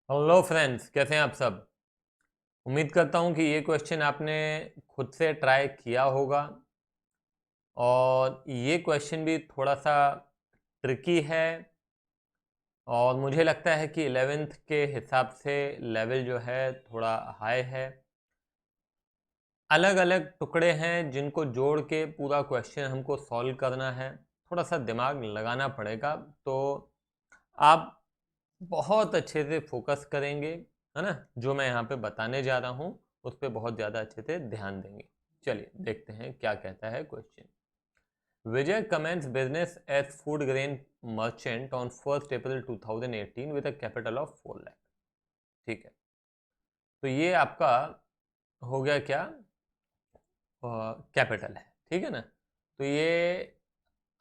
Hello friends, कैसे हैं आप सब। उम्मीद करता हूं कि ये क्वेश्चन आपने खुद से ट्राई किया होगा और ये क्वेश्चन भी थोड़ा सा ट्रिकी है और मुझे लगता है कि 11th के हिसाब से लेवल जो है थोड़ा हाई है। अलग अलग टुकड़े हैं जिनको जोड़ के पूरा क्वेश्चन हमको सॉल्व करना है। थोड़ा सा दिमाग लगाना पड़ेगा, तो आप बहुत अच्छे से फोकस करेंगे, है ना। जो मैं यहाँ पे बताने जा रहा हूँ उस पर बहुत ज़्यादा अच्छे से ध्यान देंगे। चलिए देखते हैं क्या कहता है question. Vijay commences business as food grain merchant on 1 April 2018 with a capital of 4 lakh. ठीक है, तो ये आपका हो गया क्या, कैपिटल है। ठीक है ना। तो ये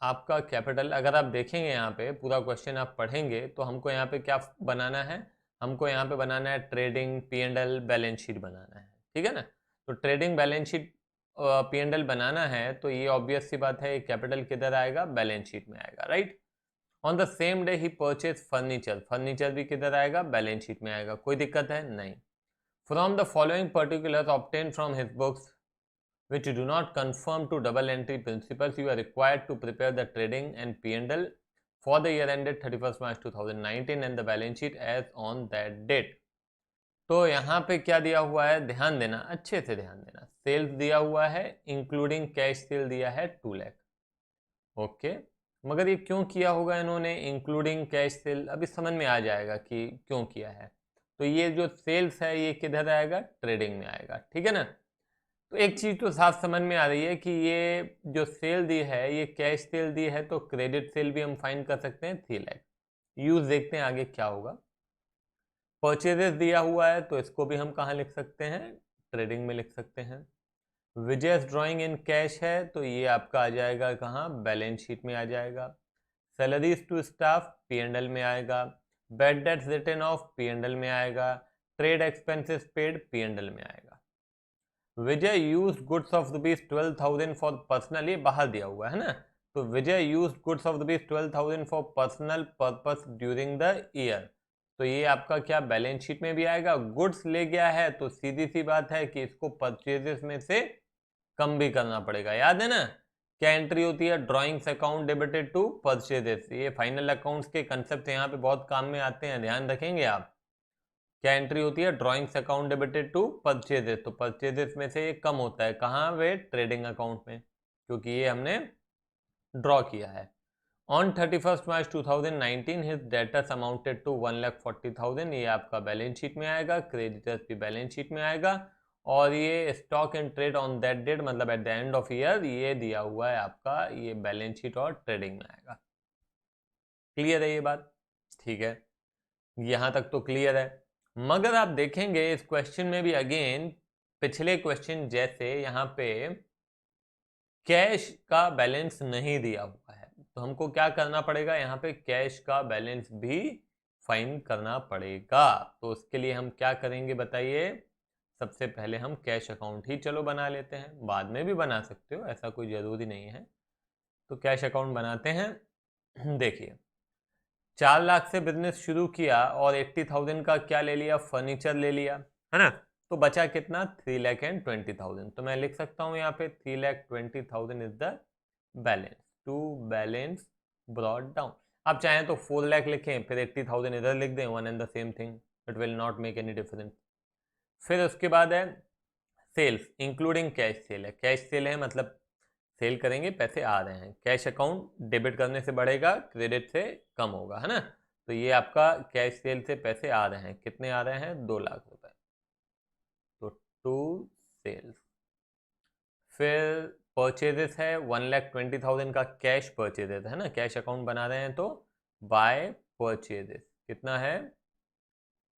आपका कैपिटल, अगर आप देखेंगे यहाँ पे पूरा क्वेश्चन आप पढ़ेंगे तो हमको यहाँ पे क्या बनाना है, हमको यहाँ पे बनाना है trading P and L balance sheet बनाना है। ठीक है ना। तो trading balance sheet P and L बनाना है तो ये ऑब्वियस सी बात है, कैपिटल किधर आएगा, बैलेंस शीट में आएगा, right. On the same day he purchase furniture, furniture भी किधर आएगा, बैलेंस शीट में आएगा। कोई दिक्कत है नहीं। From the following particular obtain from his books which do not conform to double entry principles, you are required to prepare the trading and P&L for the year ended 31st March 2019 and the balance sheet as on that date। तो यहाँ पे क्या दिया हुआ है, ध्यान देना, अच्छे से ध्यान देना। सेल्स दिया हुआ है, इंक्लूडिंग कैश सेल दिया है 2 लाख। ओके, मगर ये क्यों किया होगा इन्होंने इंक्लूडिंग कैश सेल, अभी समझ में आ जाएगा कि क्यों किया है। तो ये जो सेल्स है ये किधर आएगा, ट्रेडिंग में आएगा। ठीक है ना। तो एक चीज तो साफ समझ में आ रही है कि ये जो सेल दी है ये कैश सेल दी है, तो क्रेडिट सेल भी हम फाइन कर सकते हैं 3 लाख। यूज देखते हैं आगे क्या होगा। परचेजेस दिया हुआ है तो इसको भी हम कहाँ लिख सकते हैं, ट्रेडिंग में लिख सकते हैं। विजयस ड्राइंग इन कैश है तो ये आपका आ जाएगा कहाँ, बैलेंस शीट में आ जाएगा। Salaries to staff P and L में आएगा। Bad debts written off P and L में आएगा। Trade expenses paid P and L में आएगा। Vijay use goods of rupees 12,000 for personal, ये बाहर दिया हुआ है ना। तो Vijay use goods of rupees 12,000 for personal purpose during the year, तो ये आपका क्या, बैलेंस शीट में भी आएगा। गुड्स ले गया है तो सीधी सी बात है कि इसको परचेजेस में से कम भी करना पड़ेगा। याद है ना क्या एंट्री होती है, drawings account debited to purchases. ये फाइनल अकाउंट्स के कंसेप्ट यहाँ पे बहुत काम में आते हैं, ध्यान रखेंगे आप। क्या एंट्री होती है, drawings account debited to purchases, तो परचेजेस में से ये कम होता है कहाँ, वे ट्रेडिंग अकाउंट में, क्योंकि ये हमने ड्रॉ किया है। On 31st March 2019 his debtors amounted to 1,40,000, ये आपका बैलेंस शीट में आएगा। क्रेडिटर्स भी बैलेंस शीट में आएगा। और ये stock and trade on that date, मतलब at the end of year, ये दिया हुआ है आपका, ये बैलेंस शीट और ट्रेडिंग में आएगा। क्लियर है ये बात, ठीक है। यहां तक तो क्लियर है। मगर आप देखेंगे इस क्वेश्चन में भी अगेन पिछले क्वेश्चन जैसे यहाँ पे कैश का बैलेंस नहीं दिया हुआ है, तो हमको क्या करना पड़ेगा, यहाँ पे कैश का बैलेंस भी फाइन करना पड़ेगा। तो उसके लिए हम क्या करेंगे बताइए। सबसे पहले हम कैश अकाउंट ही चलो बना लेते हैं, बाद में भी बना सकते हो, ऐसा कोई ज़रूरी नहीं है। तो कैश अकाउंट बनाते हैं। देखिए 4 लाख से बिजनेस शुरू किया और 80,000 का क्या ले लिया, फर्नीचर ले लिया, है ना। तो बचा कितना, 3,20,000। तो मैं लिख सकता हूं यहाँ पे 3,20,000 is the balance to balance brought down. आप चाहें तो 4 लाख लिखें फिर 80,000 इधर लिख दें, one and the same thing, it will not make any difference. फिर उसके बाद है सेल्स इंक्लूडिंग कैश सेल है, कैश सेल है मतलब सेल करेंगे पैसे आ रहे हैं। कैश अकाउंट डेबिट करने से बढ़ेगा, क्रेडिट से कम होगा, है ना। तो ये आपका कैश सेल से पैसे आ रहे हैं, कितने आ रहे हैं, 2 लाख रुपए। तो टू सेल्स। फिर परचेजेस है 1,20,000 का कैश परचेजेस है ना, कैश अकाउंट बना रहे हैं तो बाय परचेजेस कितना है,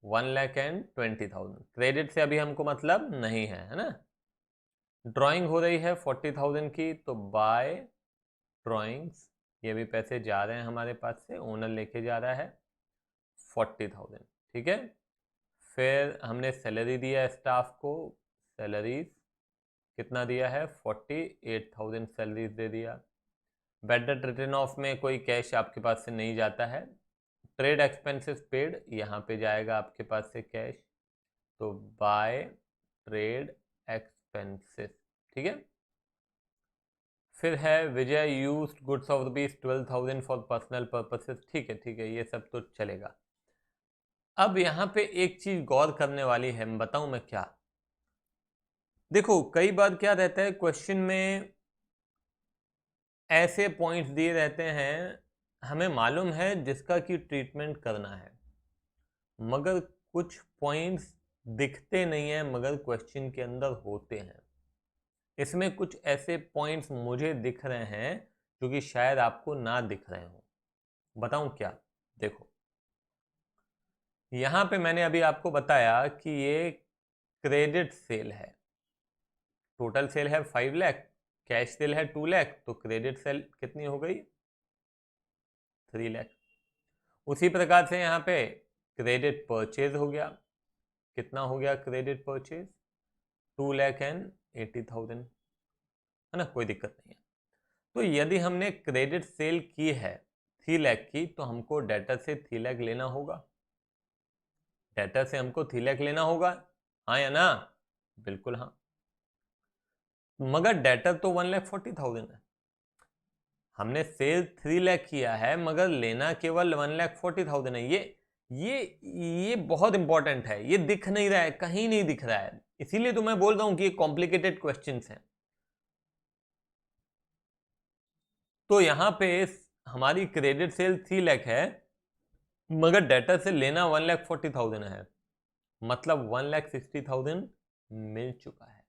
1,20,000। क्रेडिट से अभी हमको मतलब नहीं है ना। ड्राइंग हो रही है 40,000 की, तो बाय ड्राइंग्स, ये भी पैसे जा रहे हैं हमारे पास से, ओनर लेके जा रहा है 40,000। ठीक है। फिर हमने सैलरी दिया है स्टाफ को, सैलरीज कितना दिया है, 48,000 सैलरीज दे दिया। बैड डेट रिटर्न ऑफ में कोई कैश आपके पास से नहीं जाता है, ट्रेड एक्सपेंसेस पेड, यहाँ पे जाएगा आपके पास से कैश, तो बाय ट्रेड एक्सपेंसेस, ठीक है। फिर है Vijay used goods of ₹12,000 for personal purposes, ठीक है ठीक है, ये सब तो चलेगा। अब यहाँ पे एक चीज गौर करने वाली है, मैं बताऊं मैं क्या। देखो कई बार क्या रहता है क्वेश्चन में, ऐसे पॉइंट्स दिए रहते हैं, हमें मालूम है जिसका कि ट्रीटमेंट करना है, मगर कुछ पॉइंट्स दिखते नहीं है मगर क्वेश्चन के अंदर होते हैं। इसमें कुछ ऐसे पॉइंट्स मुझे दिख रहे हैं जो कि शायद आपको ना दिख रहे हो। बताऊं क्या? देखो यहां पे मैंने अभी आपको बताया कि ये क्रेडिट सेल है, टोटल सेल है 5 लाख, कैश सेल है 2 लाख, तो क्रेडिट सेल कितनी हो गई? 3 लाख। उसी प्रकार से यहाँ पे क्रेडिट परचेज हो गया, कितना हो गया क्रेडिट परचेज? 2,80,000, है ना, कोई दिक्कत नहीं है। तो यदि हमने क्रेडिट सेल की है 3 लाख की, तो हमको डेटर से 3 लाख लेना होगा, डेटर से हमको 3 लाख लेना होगा, हाँ या ना? बिल्कुल हाँ। मगर डेटर तो 1,40,000 है, हमने सेल 3 लाख किया है मगर लेना केवल 1,40,000 है। ये बहुत इंपॉर्टेंट है, ये दिख नहीं रहा है, कहीं नहीं दिख रहा है, इसीलिए तो मैं बोल रहा हूं कि ये कॉम्प्लिकेटेड क्वेश्चंस हैं। तो यहां पे हमारी क्रेडिट सेल 3 लाख है मगर डेटर से लेना 1,40,000 है, मतलब 1,60,000 मिल चुका है,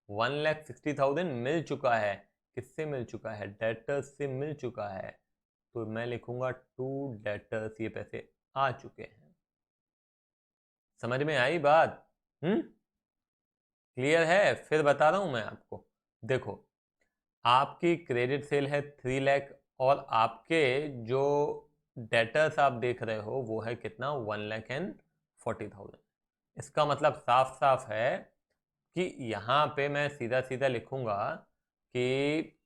1,60,000 मिल चुका है। किससे मिल चुका है? डेटर्स से मिल चुका है, तो मैं लिखूंगा टू डेटर्स, ये पैसे आ चुके हैं। समझ में आई बात? क्लियर है? फिर बता रहा हूं मैं आपको, देखो आपकी क्रेडिट सेल है 3 लाख और आपके जो डेटर्स आप देख रहे हो वो है कितना? 1,40,000। इसका मतलब साफ साफ है कि यहाँ पे मैं सीधा सीधा लिखूंगा कि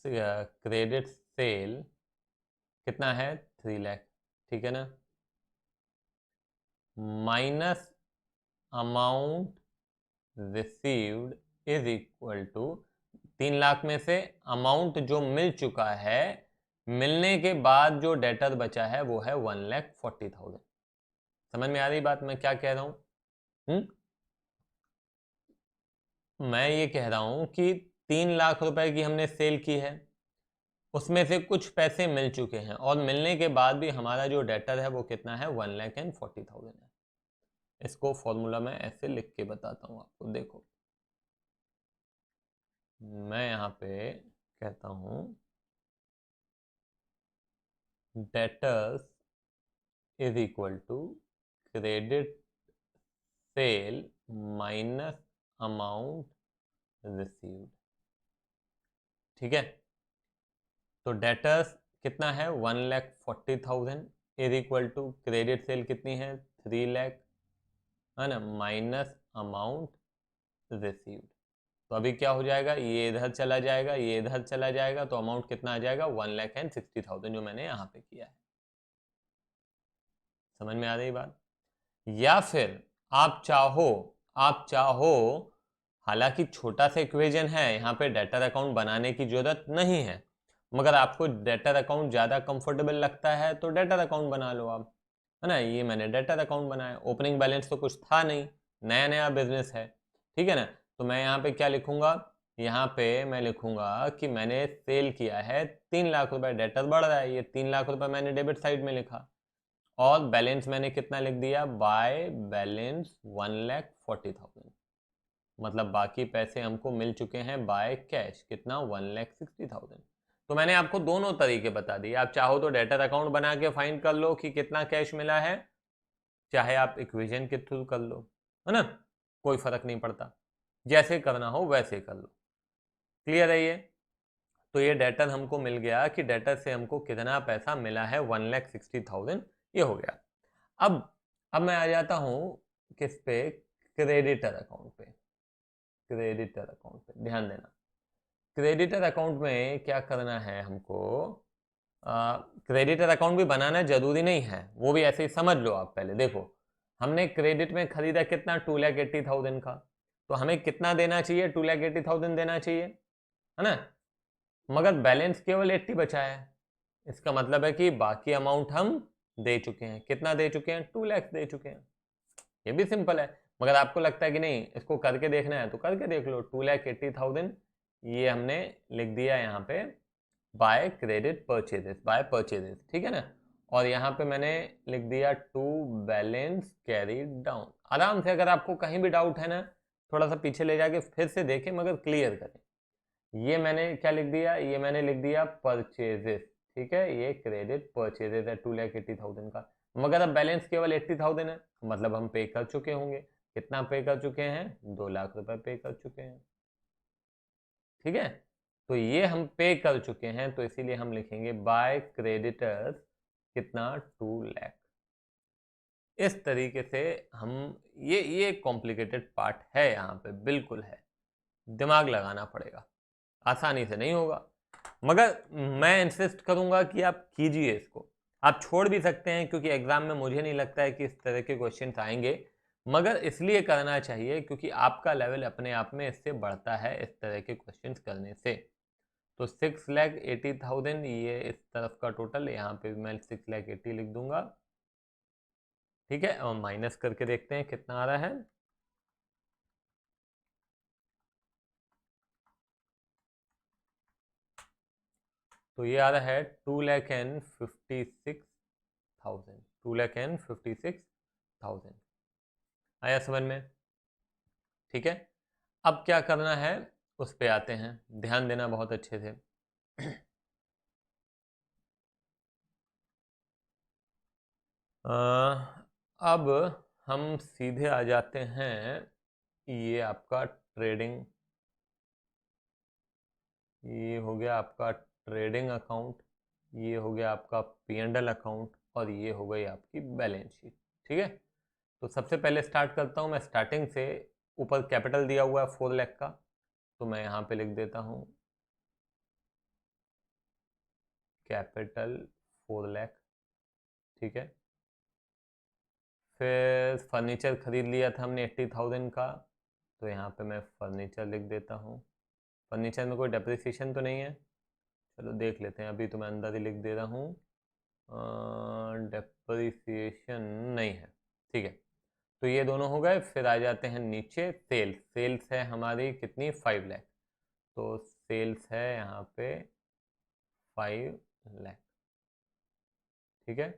क्रेडिट सेल कितना है? 3 लाख, ठीक है ना, minus amount received is equal to 3 lakh में से अमाउंट जो मिल चुका है, मिलने के बाद जो डेटर बचा है वो है 1,40,000। समझ में आ रही बात मैं क्या कह रहा हूं? मैं ये कह रहा हूं कि 3 लाख रुपए की हमने सेल की है, उसमें से कुछ पैसे मिल चुके हैं और मिलने के बाद भी हमारा जो डेटर है वो कितना है? 1,40,000 है। इसको फॉर्मूला में ऐसे लिख के बताता हूँ आपको, देखो मैं यहाँ पे कहता हूँ debtors is equal to credit sale minus amount received, ठीक है। तो डेटर्स कितना है? 1,40,000 is equal to credit sale कितनी है? 3 लाख, है ना, माइनस अमाउंट रिसीव्ड। तो अभी क्या हो जाएगा? ये इधर चला जाएगा, ये इधर चला जाएगा, तो अमाउंट कितना आ जाएगा? 1,60,000 जो मैंने यहाँ पे किया है। समझ में आ रही बात? या फिर आप चाहो हालांकि छोटा सा इक्वेशन है, यहाँ पे डेटर अकाउंट बनाने की जरूरत नहीं है, मगर आपको डेटर अकाउंट ज़्यादा कंफर्टेबल लगता है तो डेटर अकाउंट बना लो आप, है ना। ये मैंने डेटर अकाउंट बनाया, ओपनिंग बैलेंस तो कुछ था नहीं, नया नया बिजनेस है, ठीक है ना। तो मैं यहाँ पे क्या लिखूंगा? यहाँ पे मैं लिखूंगा कि मैंने सेल किया है 3 लाख रुपए, डेटर बढ़ रहा है, ये 3 लाख रुपए मैंने डेबिट साइड में लिखा और बैलेंस मैंने कितना लिख दिया? बाय बैलेंस 1,40,000, मतलब बाकी पैसे हमको मिल चुके हैं बाय कैश, कितना? 1,60,000। तो मैंने आपको दोनों तरीके बता दिए, आप चाहो तो डेटर अकाउंट बना के फाइंड कर लो कि कितना कैश मिला है, चाहे आप इक्वेशन के थ्रू कर लो, है ना, कोई फर्क नहीं पड़ता, जैसे करना हो वैसे कर लो। क्लियर है ये? तो ये डेटर हमको मिल गया कि डेटर से हमको कितना पैसा मिला है? 1,60,000, ये हो गया। अब मैं आ जाता हूं किस पे? क्रेडिटर अकाउंट पे। क्रेडिटर अकाउंट पे ध्यान देना, क्रेडिटर अकाउंट में क्या करना है हमको, क्रेडिटर अकाउंट भी बनाना जरूरी नहीं है, वो भी ऐसे ही समझ लो आप। पहले देखो, हमने क्रेडिट में खरीदा कितना, 2,80,000 का, तो हमें कितना देना चाहिए, 2,80,000 देना चाहिए, है ना। मगर बैलेंस केवल 80 बचा है, इसका मतलब है कि बाकी अमाउंट हम दे चुके हैं। कितना दे चुके हैं, 2 लाख दे चुके हैं। ये भी सिंपल है। मगर आपको लगता है कि नहीं इसको करके देखना है, तो करके देख लो। 2,80,000 ये हमने लिख दिया यहाँ पे, by credit purchases, by purchases, ठीक है ना। और यहाँ पे मैंने लिख दिया टू बैलेंस कैरी डाउन। आराम से, अगर आपको कहीं भी डाउट है ना, थोड़ा सा पीछे ले जाके फिर से देखें, मगर क्लियर करें। ये मैंने क्या लिख दिया, ये मैंने लिख दिया परचेजेस, ठीक है। ये क्रेडिट परचेजेस है 2,80,000 का, मगर अब बैलेंस केवल 80,000 है, मतलब हम पे कर चुके होंगे। कितना पे कर चुके हैं, 2 लाख रुपए पे कर चुके हैं, ठीक है। तो ये हम पे कर चुके हैं, तो इसीलिए हम लिखेंगे बाय क्रेडिटर्स कितना, 2 लाख। इस तरीके से हम, ये कॉम्प्लिकेटेड पार्ट है यहाँ पे, बिल्कुल है, दिमाग लगाना पड़ेगा, आसानी से नहीं होगा। मगर मैं इंसिस्ट करूंगा कि आप कीजिए इसको। आप छोड़ भी सकते हैं, क्योंकि एग्जाम में मुझे नहीं लगता है कि इस तरह के क्वेश्चन आएंगे, मगर इसलिए करना चाहिए क्योंकि आपका लेवल अपने आप में इससे बढ़ता है इस तरह के क्वेश्चन करने से। तो 6,80,000 ये इस तरफ का टोटल, यहाँ पे भी मैं 6,80,000 लिख दूंगा, ठीक है। और माइनस करके देखते हैं कितना आ रहा है। तो ये आ रहा है 2,56,000, 2,56,000 आया समझ में, ठीक है। अब क्या करना है उस पे आते हैं, ध्यान देना बहुत अच्छे से। अब हम सीधे आ जाते हैं, ये आपका ट्रेडिंग, ये हो गया आपका ट्रेडिंग अकाउंट, ये हो गया आपका P&L अकाउंट, और ये हो गई आपकी बैलेंस शीट, ठीक है। तो सबसे पहले स्टार्ट करता हूँ मैं स्टार्टिंग से। ऊपर कैपिटल दिया हुआ है 4 लाख का, तो मैं यहाँ पे लिख देता हूँ कैपिटल 4 लाख, ठीक है। फिर फर्नीचर खरीद लिया था हमने 80,000 का, तो यहाँ पे मैं फर्नीचर लिख देता हूँ। फर्नीचर में कोई डेप्रिसिएशन तो नहीं है, चलो देख लेते हैं, अभी तो मैं अंदर ही लिख दे रहा हूँ, डेप्रिसिएशन नहीं है, ठीक है। तो ये दोनों हो गए। फिर आ जाते हैं नीचे, सेल्स, सेल्स है हमारी कितनी, 5 लाख, तो सेल्स है यहाँ पे 5 लाख, ठीक है।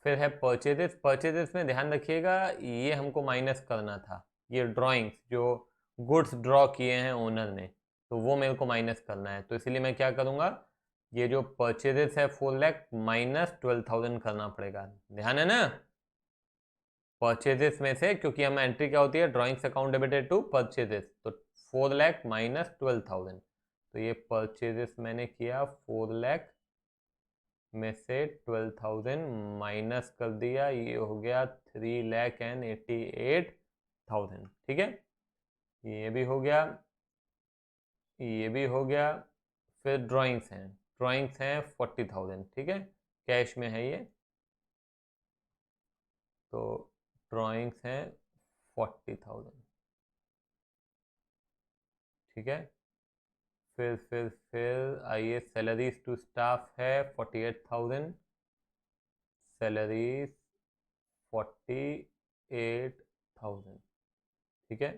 फिर है परचेजेस, परचेजेस में ध्यान रखिएगा ये हमको माइनस करना था, ये ड्राइंग्स जो गुड्स ड्रॉ किए हैं ओनर ने, तो वो मेरे को माइनस करना है। तो इसलिए मैं क्या करूँगा, ये जो परचेजेस है 4 लाख माइनस 12,000 करना पड़ेगा, ध्यान है ना। परचेजेस में से, क्योंकि हमें एंट्री क्या होती है, drawings account debited to purchases, तो 4 लाख माइनस 12,000, तो ये परचेजेस मैंने किया 4 लाख में से 12,000 माइनस कर दिया, ये हो गया 3,88,000, ठीक है। ये भी हो गया, ये भी हो गया। फिर ड्राइंग्स हैं, ड्राइंग्स हैं 40,000, ठीक है, कैश में है ये, तो ड्राइंग्स हैं 40,000, ठीक है। फिर आइए, सैलरीज टू स्टाफ है 48,000, सैलरीज 48,000, ठीक है।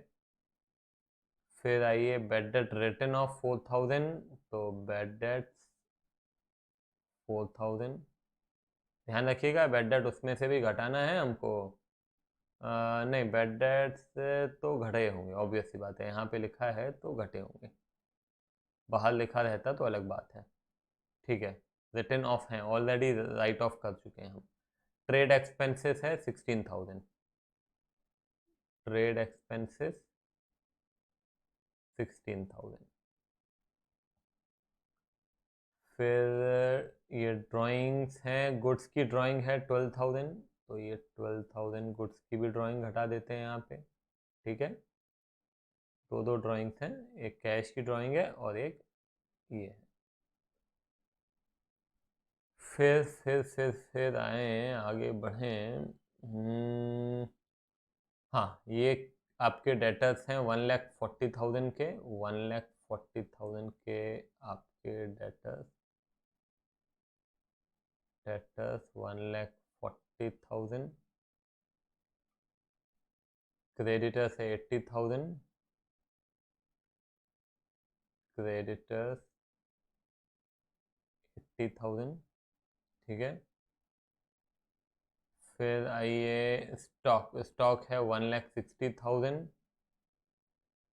फिर आइए बैड डेट रिटर्न ऑफ 4,000, तो बैड डेट 4,000, ध्यान रखिएगा बैड डेट उसमें से भी घटाना है हमको। नहीं, बैड डेट से तो घटे होंगे, ऑब्वियस सी बात है, यहाँ पे लिखा है तो घटे होंगे, बाहर लिखा रहता तो अलग बात है, ठीक है। रिटर्न ऑफ है, ऑलरेडी राइट ऑफ कर चुके हैं हम। ट्रेड एक्सपेंसेस है 16,000, ट्रेड एक्सपेंसेस 16,000। फिर ये ड्राइंग्स हैं, गुड्स की ड्राइंग है 12,000, तो ये 12,000 गुड्स की भी ड्राइंग घटा देते हैं यहाँ पे, ठीक है। दो ड्राइंग्स हैं, एक कैश की ड्राइंग है और एक ये है। फिर आए, आगे बढ़ें। हाँ, ये आपके डेटर्स हैं 1,40,000 के, 1,40,000 के आपके डेटर्स 1,40,000। क्रेडिटर्स है 80,000, क्रेडिटर्स 80,000, ठीक है। फिर आइए स्टॉक है 1,60,000,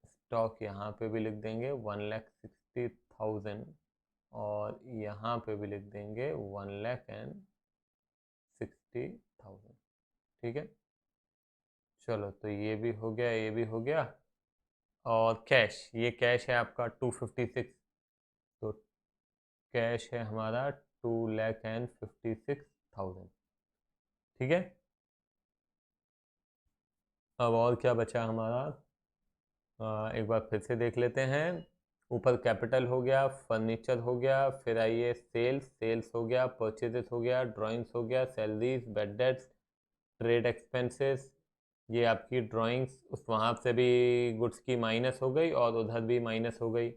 स्टॉक यहाँ पे भी लिख देंगे 1,60,000, और यहाँ पे भी लिख देंगे 1,60,000, ठीक है। चलो, तो ये भी हो गया, ये भी हो गया। और कैश, ये कैश है आपका 256, तो कैश है हमारा 2,56,000, ठीक है। अब और क्या बचा हमारा, एक बार फिर से देख लेते हैं। ऊपर कैपिटल हो गया, फर्नीचर हो गया, फिर आइए सेल्स हो गया, परचेजेस हो गया, ड्राइंग्स हो गया, salaries, bad debts, trade expenses. ये आपकी ड्राइंग्स उस वहाँ से भी गुड्स की माइनस हो गई और उधर भी माइनस हो गई,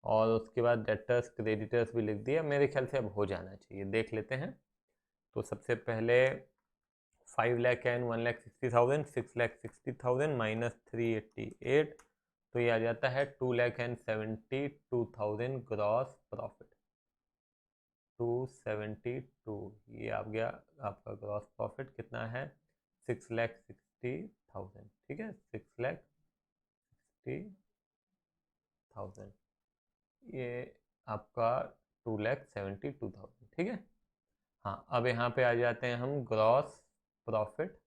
और उसके बाद डेटर्स क्रेडिटर्स भी लिख दिया। मेरे ख्याल से अब हो जाना चाहिए, देख लेते हैं। तो सबसे पहले 5,00,000 एंड 1,60,000, 6,60,000 माइनस 388, तो ये आ जाता है 2,72,000 ग्रॉस प्रॉफिट। 272, ये आ गया आपका ग्रॉस प्रॉफिट। कितना है? 6,60,000, ठीक है, 6,60,000, ये आपका 2,72,000, ठीक है। हाँ, अब यहाँ पे आ जाते हैं हम ग्रॉस प्रॉफिट,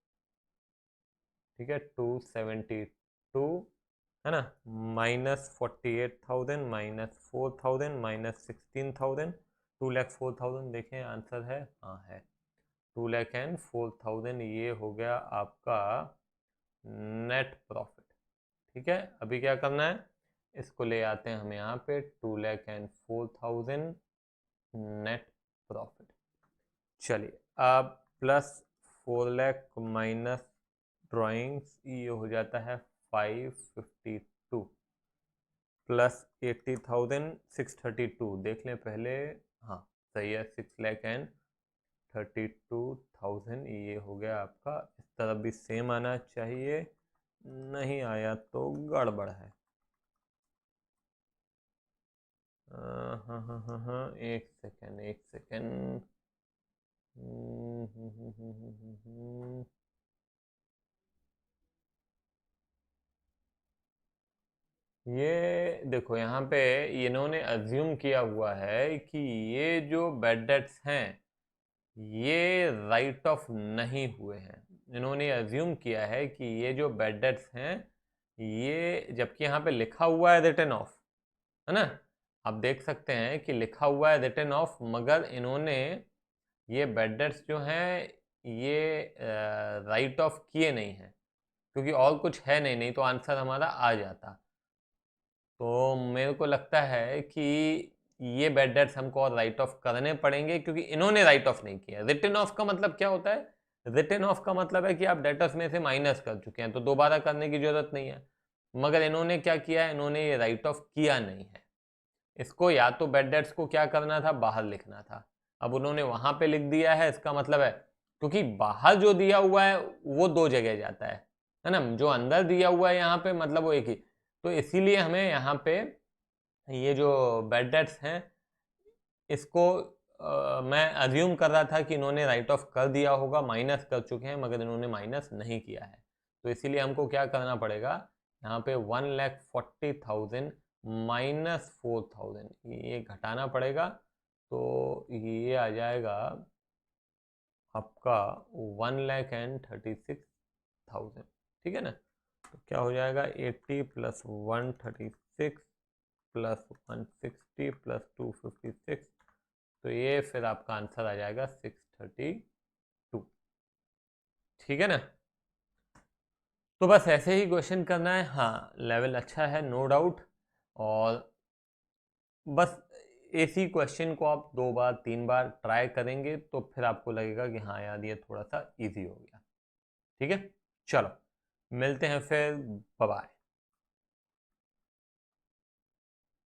ठीक है, 272, है ना, -48,000, -4,000, -16,000, 2,04,000, देखें आंसर है, हाँ है 2,04,000, ये हो गया आपका नेट प्रॉफिट, ठीक है। अभी क्या करना है, इसको ले आते हैं हम यहाँ पे 2,04,000 नेट प्रॉफिट। चलिए, अब प्लस 4,00,000 माइनस ड्राइंग्स, ये हो जाता है 552, प्लस 80,000 632, देख लें पहले, हाँ सही है, 6,32,000, ये हो गया आपका। इस तरफ भी सेम आना चाहिए, नहीं आया तो गड़बड़ है। हाँ हाँ हाँ हाँ हाँ, एक सेकेंड, एक सेकेंड। ये देखो, यहाँ पे इन्होंने अज्यूम किया हुआ है कि ये जो बैड डेट्स हैं ये राइट ऑफ नहीं हुए हैं। इन्होंने अज्यूम किया है कि ये जो बैड डेट्स हैं ये, जबकि यहाँ पे लिखा हुआ है रिटन ऑफ, है ना, आप देख सकते हैं कि लिखा हुआ है रिटन ऑफ, मगर इन्होंने ये बैड डेट्स जो हैं ये राइट ऑफ किए नहीं हैं, क्योंकि और कुछ है नहीं, नहीं तो आंसर हमारा आ जाता। तो मेरे को लगता है कि ये बैड डेट्स हमको और राइट ऑफ करने पड़ेंगे, क्योंकि इन्होंने राइट ऑफ नहीं किया। रिटन ऑफ का मतलब क्या होता है? रिटन ऑफ का मतलब है कि आप डेटर्स में से माइनस कर चुके हैं, तो दोबारा करने की जरूरत नहीं है। मगर इन्होंने क्या किया है, इन्होंने ये राइट ऑफ किया नहीं है। इसको या तो बैड डेट्स को क्या करना था, बाहर लिखना था। अब उन्होंने वहां पे लिख दिया है, इसका मतलब है, क्योंकि बाहर जो दिया हुआ है वो दो जगह जाता है ना, जो अंदर दिया हुआ है यहाँ पे मतलब वो एक ही। तो इसीलिए हमें यहाँ पे ये जो बैड डेट्स हैं इसको मैं अज्यूम कर रहा था कि इन्होंने राइट ऑफ कर दिया होगा, माइनस कर चुके हैं, मगर इन्होंने माइनस नहीं किया है। तो इसीलिए हमको क्या करना पड़ेगा, यहाँ पे 1,40,000 माइनस 4,000 ये घटाना पड़ेगा। तो ये आ जाएगा आपका 1,36,000, ठीक है ना। तो क्या हो जाएगा, 80 प्लस 136 प्लस 160 प्लस 256, तो ये फिर आपका आंसर आ जाएगा 632, ठीक है ना। तो बस ऐसे ही क्वेश्चन करना है। हाँ, लेवल अच्छा है, नो डाउट। और बस इसी क्वेश्चन को आप 2 बार 3 बार ट्राई करेंगे तो फिर आपको लगेगा कि हाँ यार ये थोड़ा सा इजी हो गया। ठीक है, चलो मिलते हैं फिर, बाय बाय।